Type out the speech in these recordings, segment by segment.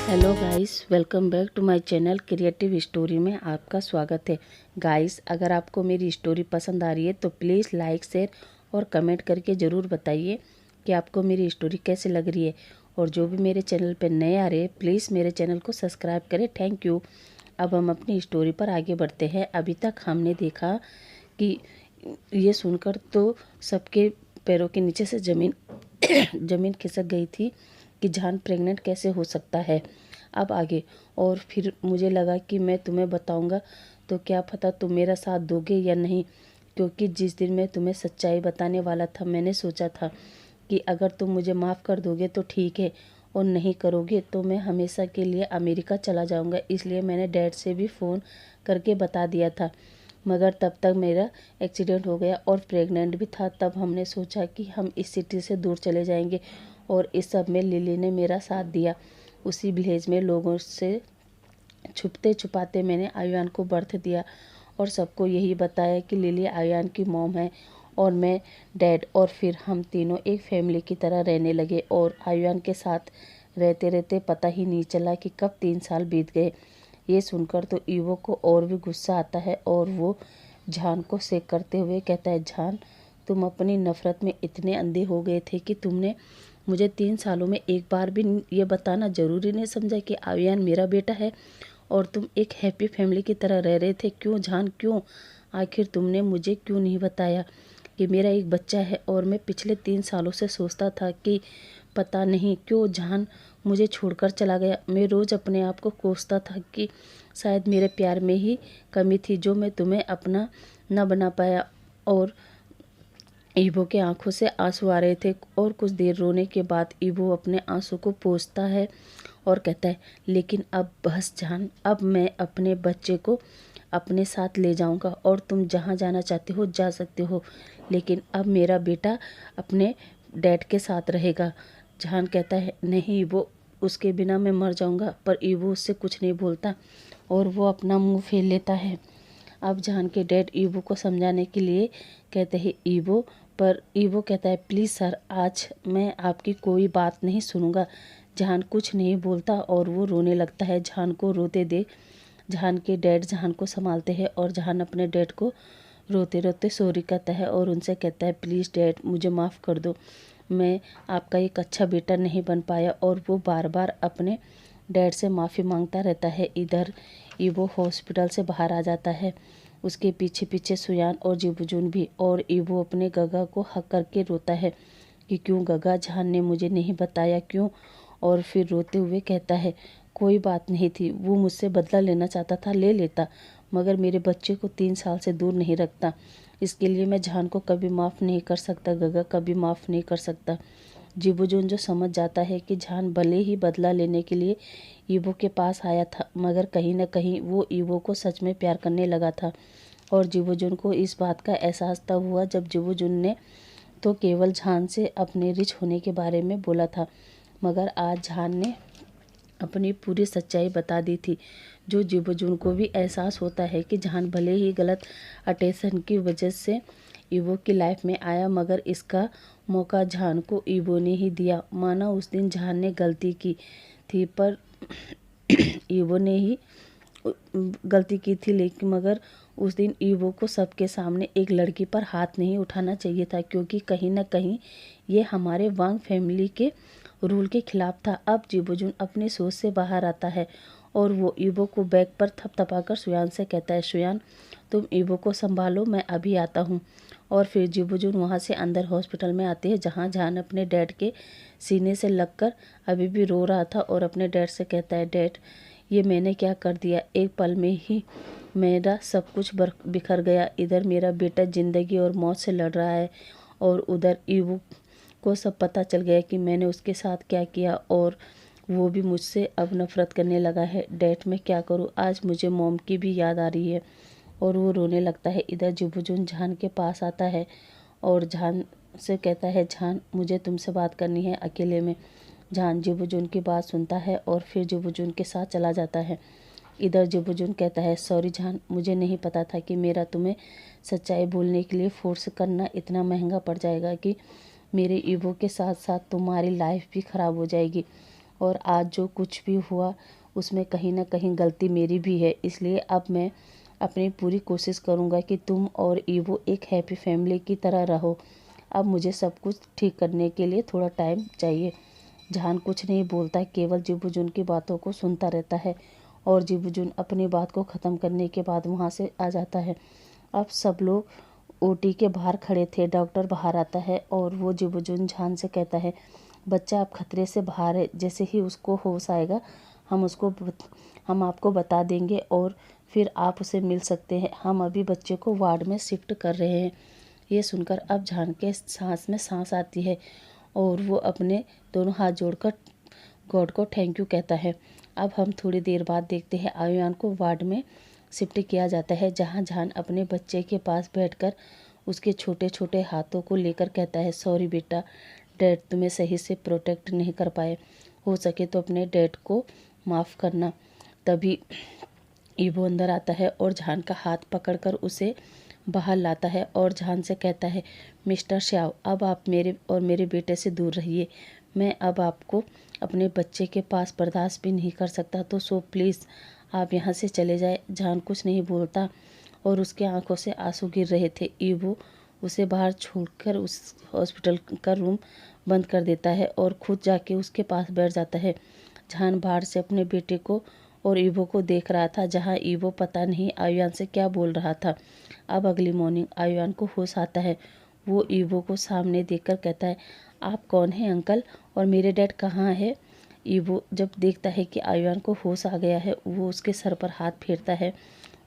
Hello guys, welcome back to my channel creative story में आपका स्वागत है। गाइस, अगर आपको मेरी स्टोरी पसंद आ रही है तो प्लीज़ लाइक, शेयर और कमेंट करके ज़रूर बताइए कि आपको मेरी स्टोरी कैसी लग रही है। और जो भी मेरे चैनल पर नए आ रहे हैं प्लीज़ मेरे चैनल को सब्सक्राइब करें। Thank you. अब हम अपनी स्टोरी पर आगे बढ़ते हैं। अभी तक हमने देखा कि ये सुनकर तो सबके पैरों के नीचे से ज़मीन ज़मीन खिसक गई थी कि जान प्रेग्नेंट कैसे हो सकता है। अब आगे और फिर मुझे लगा कि मैं तुम्हें बताऊंगा तो क्या पता तुम मेरा साथ दोगे या नहीं, क्योंकि जिस दिन मैं तुम्हें सच्चाई बताने वाला था मैंने सोचा था कि अगर तुम मुझे माफ़ कर दोगे तो ठीक है, और नहीं करोगे तो मैं हमेशा के लिए अमेरिका चला जाऊंगा। इसलिए मैंने डैड से भी फ़ोन करके बता दिया था, मगर तब तक मेरा एक्सीडेंट हो गया और प्रेग्नेंट भी था। तब हमने सोचा कि हम इस सिटी से दूर चले जाएंगे और इस सब में लिली ने मेरा साथ दिया। उसी विलेज में लोगों से छुपते छुपाते मैंने आयुआन को बर्थ दिया और सबको यही बताया कि लिली आयुआन की मॉम है और मैं डैड। और फिर हम तीनों एक फैमिली की तरह रहने लगे और आयुआन के साथ रहते रहते पता ही नहीं चला कि कब 3 साल बीत गए। ये सुनकर तो ईवो को और भी गुस्सा आता है और वो जान को शेक करते हुए कहता है, जान, तुम अपनी नफ़रत में इतने अंधे हो गए थे कि तुमने मुझे 3 सालों में एक बार भी ये बताना ज़रूरी नहीं समझा कि आयुआन मेरा बेटा है और तुम एक हैप्पी फैमिली की तरह रह रहे थे। क्यों जान, क्यों? आखिर तुमने मुझे क्यों नहीं बताया कि मेरा एक बच्चा है? और मैं पिछले 3 सालों से सोचता था कि पता नहीं क्यों जान मुझे छोड़कर चला गया। मैं रोज़ अपने आप को कोसता था कि शायद मेरे प्यार में ही कमी थी जो मैं तुम्हें अपना न बना पाया। और ईवो के आंखों से आंसू आ रहे थे और कुछ देर रोने के बाद ईवो अपने आंसू को पोंछता है और कहता है, लेकिन अब बस जान, अब मैं अपने बच्चे को अपने साथ ले जाऊंगा और तुम जहाँ जाना चाहते हो जा सकते हो, लेकिन अब मेरा बेटा अपने डैड के साथ रहेगा। जान कहता है, नहीं ईवो, उसके बिना मैं मर जाऊंगा। पर ईवो उससे कुछ नहीं बोलता और वो अपना मुंह फेर लेता है। अब जान के डैड ईवो को समझाने के लिए कहते हैं ईवो, पर ईवो कहता है, प्लीज़ सर, आज मैं आपकी कोई बात नहीं सुनूंगा। जान कुछ नहीं बोलता और वो रोने लगता है। जान को रोते देख जान के डैड जान को संभालते हैं और जान अपने डैड को रोते रोते सॉरी कहता है और उनसे कहता है, प्लीज़ डैड, मुझे माफ़ कर दो, मैं आपका एक अच्छा बेटा नहीं बन पाया। और वो बार बार अपने डैड से माफ़ी मांगता रहता है। इधर ईवो हॉस्पिटल से बाहर आ जाता है, उसके पीछे पीछे सुयान और जिबुजुन भी। और ईवो अपने गगा को हक करके रोता है कि क्यों गगा, जान ने मुझे नहीं बताया, क्यों? और फिर रोते हुए कहता है, कोई बात नहीं थी, वो मुझसे बदला लेना चाहता था, ले लेता, मगर मेरे बच्चे को 3 साल से दूर नहीं रखता। इसके लिए मैं जान को कभी माफ़ नहीं कर सकता गगा, कभी माफ़ नहीं कर सकता। जिबुजुन जो समझ जाता है कि जान भले ही बदला लेने के लिए ईवो के पास आया था, मगर कहीं न कहीं वो ईवो को सच में प्यार करने लगा था। और जिबुजुन को इस बात का एहसास तब हुआ जब जिबुजुन ने तो केवल जान से अपने रिच होने के बारे में बोला था, मगर आज जान ने अपनी पूरी सच्चाई बता दी थी। जो जिबुजुन को भी एहसास होता है कि जान भले ही गलत अटेंशन की वजह से ईवो की लाइफ में आया, मगर इसका मौका जान को ईवो ने ही दिया। माना उस दिन जान ने गलती की थी, पर ईवो ने ही गलती की थी, लेकिन मगर उस दिन ईवो को सबके सामने एक लड़की पर हाथ नहीं उठाना चाहिए था, क्योंकि कहीं ना कहीं ये हमारे वांग फैमिली के रूल के खिलाफ था। अब जिबुजुन अपनी सोच से बाहर आता है और वो ईवो को बैग पर थपथपाकर सुयान से कहता है, सुयान, तुम ईवो को संभालो, मैं अभी आता हूँ। और फिर जिबुजुन वहाँ से अंदर हॉस्पिटल में आते हैं, जहाँ जान अपने डैड के सीने से लगकर अभी भी रो रहा था और अपने डैड से कहता है, डैड, ये मैंने क्या कर दिया? एक पल में ही मेरा सब कुछ बिखर गया। इधर मेरा बेटा ज़िंदगी और मौत से लड़ रहा है और उधर ईवो को सब पता चल गया कि मैंने उसके साथ क्या किया और वो भी मुझसे अब नफ़रत करने लगा है। डैड, मैं क्या करूँ? आज मुझे मॉम की भी याद आ रही है। और वो रोने लगता है। इधर जिबुजुन जान के पास आता है और जान से कहता है, जान, मुझे तुमसे बात करनी है अकेले में। जान जिबुजुन की बात सुनता है और फिर जिबुजुन के साथ चला जाता है। इधर जिबुजुन कहता है, सॉरी जान, मुझे नहीं पता था कि मेरा तुम्हें सच्चाई बोलने के लिए फोर्स करना इतना महंगा पड़ जाएगा कि मेरे ईवो के साथ साथ तुम्हारी लाइफ भी ख़राब हो जाएगी। और आज जो कुछ भी हुआ उसमें कहीं ना कहीं गलती मेरी भी है, इसलिए अब मैं अपनी पूरी कोशिश करूँगा कि तुम और ईवो एक हैप्पी फैमिली की तरह रहो। अब मुझे सब कुछ ठीक करने के लिए थोड़ा टाइम चाहिए। जहान कुछ नहीं बोलता, केवल जिबुजुन की बातों को सुनता रहता है और जिबुजुन अपनी बात को ख़त्म करने के बाद वहाँ से आ जाता है। अब सब लोग ओटी के बाहर खड़े थे। डॉक्टर बाहर आता है और वो जिबुजुन जहान से कहता है, बच्चा अब खतरे से बाहर है, जैसे ही उसको होश आएगा हम आपको बता देंगे और फिर आप उसे मिल सकते हैं। हम अभी बच्चे को वार्ड में शिफ्ट कर रहे हैं। ये सुनकर अब जहान के सांस में सांस आती है और वो अपने दोनों हाथ जोड़कर गॉड को थैंक यू कहता है। अब हम थोड़ी देर बाद देखते हैं आयुआन को वार्ड में शिफ्ट किया जाता है, जहाँ जहान अपने बच्चे के पास बैठकर उसके छोटे छोटे हाथों को लेकर कहता है, सॉरी बेटा, डैड तुम्हें सही से प्रोटेक्ट नहीं कर पाए, हो सके तो अपने डैड को माफ़ करना। तभी ईवो अंदर आता है और जहान का हाथ पकड़कर उसे बाहर लाता है और जहान से कहता है, मिस्टर श्याव, अब आप मेरे और मेरे बेटे से दूर रहिए। मैं अब आपको अपने बच्चे के पास बर्दाश्त भी नहीं कर सकता, तो सो प्लीज़ आप यहाँ से चले जाए। जहान कुछ नहीं बोलता और उसके आंखों से आंसू गिर रहे थे। ईवो उसे बाहर छोड़कर उस हॉस्पिटल का रूम बंद कर देता है और खुद जाके उसके पास बैठ जाता है। जहान बाहर से अपने बेटे को और ईवो को देख रहा था, जहाँ ईवो पता नहीं आयुआन से क्या बोल रहा था। अब अगली मॉर्निंग आयुआन को होश आता है। वो ईवो को सामने देखकर कहता है, आप कौन हैं अंकल और मेरे डैड कहाँ है? ईवो जब देखता है कि आयुआन को होश आ गया है, वो उसके सर पर हाथ फेरता है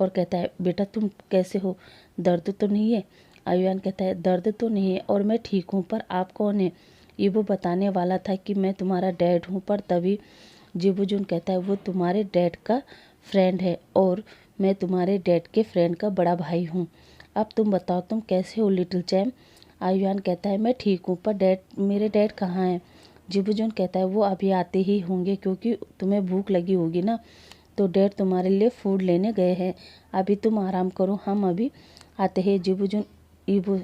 और कहता है, बेटा तुम कैसे हो, दर्द तो नहीं है? आयुआन कहता है, दर्द तो नहीं है और मैं ठीक हूँ, पर आप कौन हैं? ईवो बताने वाला था कि मैं तुम्हारा डैड हूँ, पर तभी जिबुजुन कहता है, वो तुम्हारे डैड का फ्रेंड है और मैं तुम्हारे डैड के फ्रेंड का बड़ा भाई हूँ। अब तुम बताओ तुम कैसे हो लिटिल चैम? आयुआन कहता है, मैं ठीक हूँ, पर मेरे डैड कहाँ हैं? जिबुजुन कहता है, वो अभी आते ही होंगे, क्योंकि तुम्हें भूख लगी होगी ना, तो डैड तुम्हारे लिए फूड लेने गए हैं। अभी तुम आराम करो, हम अभी आते हैं। जिबुजुन ईवो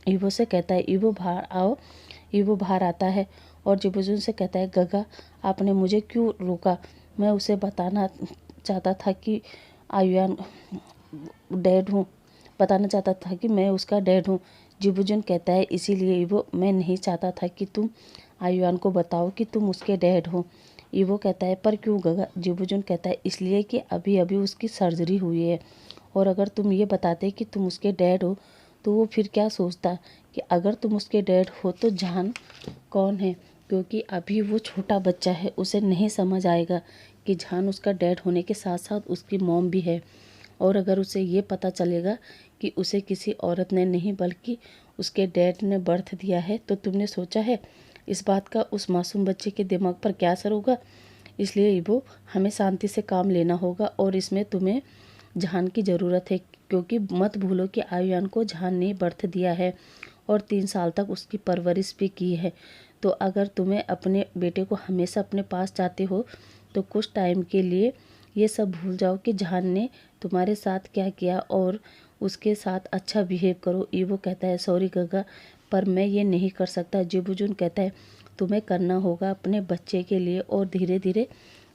ईवो से कहता है, ईवो बाहर आओ। ईवो बाहर आता है और जिबुजुन से कहता है, गगा आपने मुझे क्यों रोका? मैं उसे बताना चाहता था कि आयुआन डैड हूँ, बताना चाहता था कि मैं उसका डैड हूँ। जिबुजुन कहता है, इसीलिए ईवो मैं नहीं चाहता था कि तुम आयुआन को बताओ कि तुम उसके डैड हो। ईवो कहता है, पर क्यों गगा? जिबुजुन कहता है, इसलिए कि अभी अभी उसकी सर्जरी हुई है और अगर तुम ये बताते कि तुम उसके डैड हो तो वो फिर क्या सोचता कि अगर तुम उसके डैड हो तो जहान कौन है, क्योंकि अभी वो छोटा बच्चा है, उसे नहीं समझ आएगा कि जहान उसका डैड होने के साथ साथ उसकी मॉम भी है। और अगर उसे ये पता चलेगा कि उसे किसी औरत ने नहीं बल्कि उसके डैड ने बर्थ दिया है, तो तुमने सोचा है इस बात का उस मासूम बच्चे के दिमाग पर क्या असर होगा? इसलिए ईवो हमें शांति से काम लेना होगा और इसमें तुम्हें जहान की ज़रूरत है, क्योंकि मत भूलो कि आयुआन को जहान ने बर्थ दिया है और 3 साल तक उसकी परवरिश भी की है। तो अगर तुम्हें अपने बेटे को हमेशा अपने पास चाहते हो तो कुछ टाइम के लिए ये सब भूल जाओ कि जहान ने तुम्हारे साथ क्या किया और उसके साथ अच्छा बिहेव करो। ईवो कहता है, सॉरी गगा, पर मैं ये नहीं कर सकता। जिबुजुन कहता है, तुम्हें करना होगा अपने बच्चे के लिए और धीरे धीरे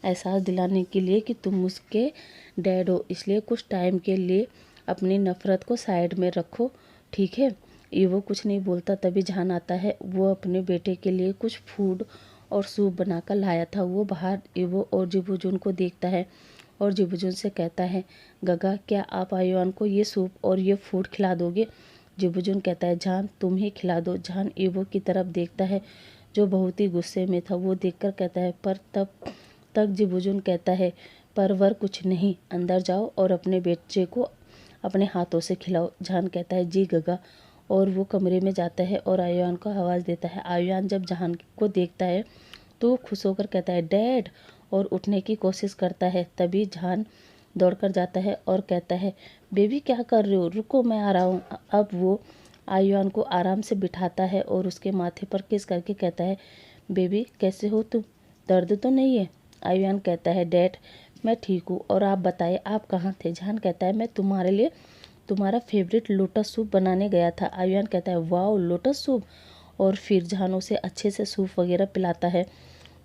एहसास दिलाने के लिए कि तुम उसके डैड हो, इसलिए कुछ टाइम के लिए अपनी नफ़रत को साइड में रखो, ठीक है? ईवो कुछ नहीं बोलता। तभी जहान आता है। वो अपने बेटे के लिए कुछ फूड और सूप बनाकर लाया था। वो बाहर ईवो और जिबुजुन को देखता है और जिबुजुन से कहता है, गगा क्या आप आयुआन को ये सूप और ये फूड खिला दोगे? जिबुजुन कहता है, जहान तुम ही खिला दो। जहान ईवो की तरफ देखता है जो बहुत ही गुस्से में था। वो देखकर कहता है, पर तब तक जिबुजुन कहता है, परवर कुछ नहीं, अंदर जाओ और अपने बच्चे को अपने हाथों से खिलाओ। जहान कहता है, जी गगा, और वो कमरे में जाता है और आयुआन को आवाज़ देता है। आयुआन जब जहान को देखता है तो वो खुश होकर कहता है, डैड, और उठने की कोशिश करता है। तभी जहान दौड़कर जाता है और कहता है, बेबी क्या कर रहे हो, रुको मैं आ रहा हूँ। अब वो आयुआन को आराम से बिठाता है और उसके माथे पर किस करके कहता है, बेबी कैसे हो तुम, दर्द तो नहीं है? आयुआन कहता है, डैड मैं ठीक हूँ, और आप बताइए आप कहाँ थे? जहान कहता है, मैं तुम्हारे लिए तुम्हारा फेवरेट लोटस सूप बनाने गया था। आयुआन कहता है, वाओ लोटस सूप, और फिर जहान उसे अच्छे से सूप वगैरह पिलाता है।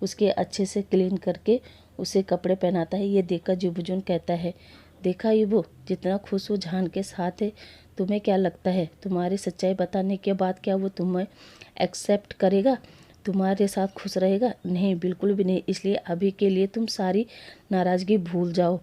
उसके अच्छे से क्लीन करके उसे कपड़े पहनाता है। ये देखकर जुबजुन कहता है, देखा युबो, जितना खुश वो जान के साथ है, तुम्हें क्या लगता है तुम्हारी सच्चाई बताने के बाद क्या वो तुम्हें एक्सेप्ट करेगा, तुम्हारे साथ खुश रहेगा? नहीं, बिल्कुल भी नहीं। इसलिए अभी के लिए तुम सारी नाराज़गी भूल जाओ